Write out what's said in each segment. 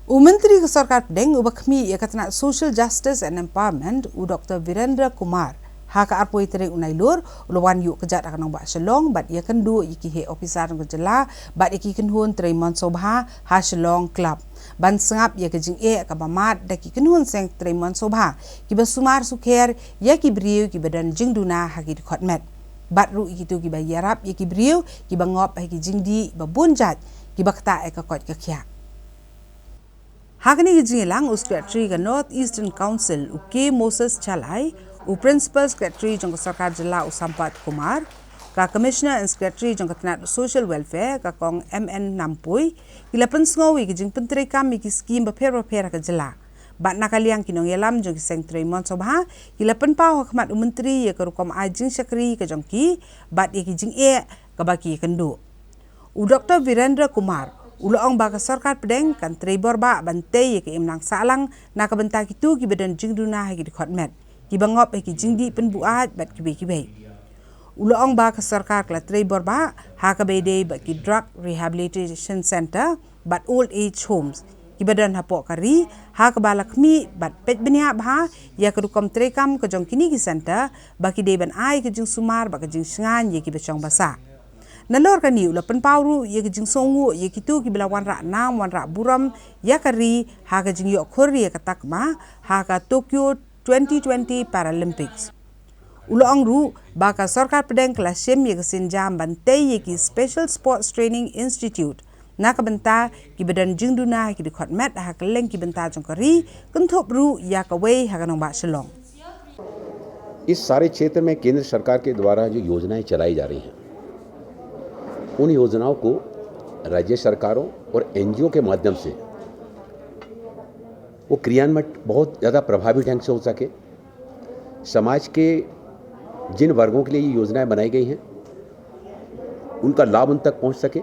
Myntri ke Sarkar Pedeng ubakmi ia katana Social Justice and Empowerment Dr. Virendra Kumar haka arpoi tere unailur ulawan yuk kejat akan nombak Shong bat ia kendu iki he officer ng Jylla bat iki kenhun tere monsobha ha Shong club ban sengap ia ke Jingeh ka bamat daki kenhun seng tere monsobha ki basumar sukher ia ki Briew ki badan Duna ha ki Dkhot met bat ru iki tu ki ba yarap ia ki Briew ki bangop ha ki Jingdi ba bunjat ki bakta ka kot ka khia Hakani Jylla Secretary ka North Eastern Council uke Moses Chalai Principal Secretary jong Sarkar Jylla Sampat Kumar ka Commissioner and Secretary jong Tanat Social Welfare ka kong MN Nampui kila pensngawi ki jing pentri kami ki scheme bapher ka Jylla bat nakaliang kinong yalam jong seng tre monsobha kila penpau hakmat Myntri ya ka rukom ajing syakri ka jong ki bat ki jing ka baki kendu Dr. Virendra Kumar Ulaong baka Sarkar Pedeng kan trebor ba bantay ke imlang salang nakabanta kitu ki badan Duna ha ki Dkhot met ki bangop ki jingdi penbuat bat kibe Ulaong baka Sarkar kla trebor ba ha ka bede bat ki drug rehabilitation center bat old age homes ki badan hapo kari ha ka balakmi bat pet benia ba ya ka rukom trekam ka jong kini ki center baki deban ai ka jing sumar ba ka jing sngan ye ki bechong basa Nalor kani ula penpauru ye kijing songu ye kitu ki bila wanra nam wanra buram ya kari ha ka jing yok khori ka takma ha ka Tokyo 2020 Paralympics ula angru baka Sarkar Pedeng kelasem ye kesinjam bantai ye ki Special Sports Training Institute nak benta ki badan jing Duna ki Dkhot met ha ka leng ki benta jong kari kenthop ru ya ka wei ha ka nong ba Shong इस सारे क्षेत्र में केंद्र सरकार के द्वारा जो योजनाएं चलाई जा रही हैं उन योजनाओं को राज्य सरकारों और एनजीओ के माध्यम से वो क्रियान्वयन बहुत ज़्यादा प्रभावी ढंग से हो सके समाज के जिन वर्गों के लिए ये योजनाएं बनाई गई हैं उनका लाभ उन तक पहुंच सके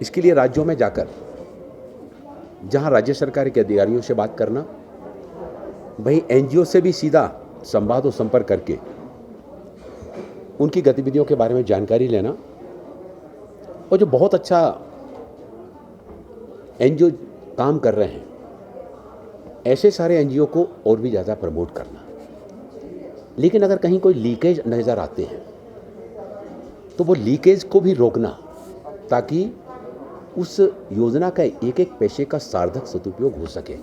इसके लिए राज्यों में जाकर जहां राज्य सरकार के अधिकारियों से बात करना वहीं एनजीओ से भी सीधा संवाद और संपर्क करके उनकी गतिविधियों के बारे में जानकारी लेना और जो बहुत अच्छा एनजीओ काम कर रहे हैं ऐसे सारे एनजीओ को और भी ज़्यादा प्रमोट करना लेकिन अगर कहीं कोई लीकेज नज़र आते हैं तो वो लीकेज को भी रोकना ताकि उस योजना का एक एक पैसे का सार्थक सदुपयोग हो सके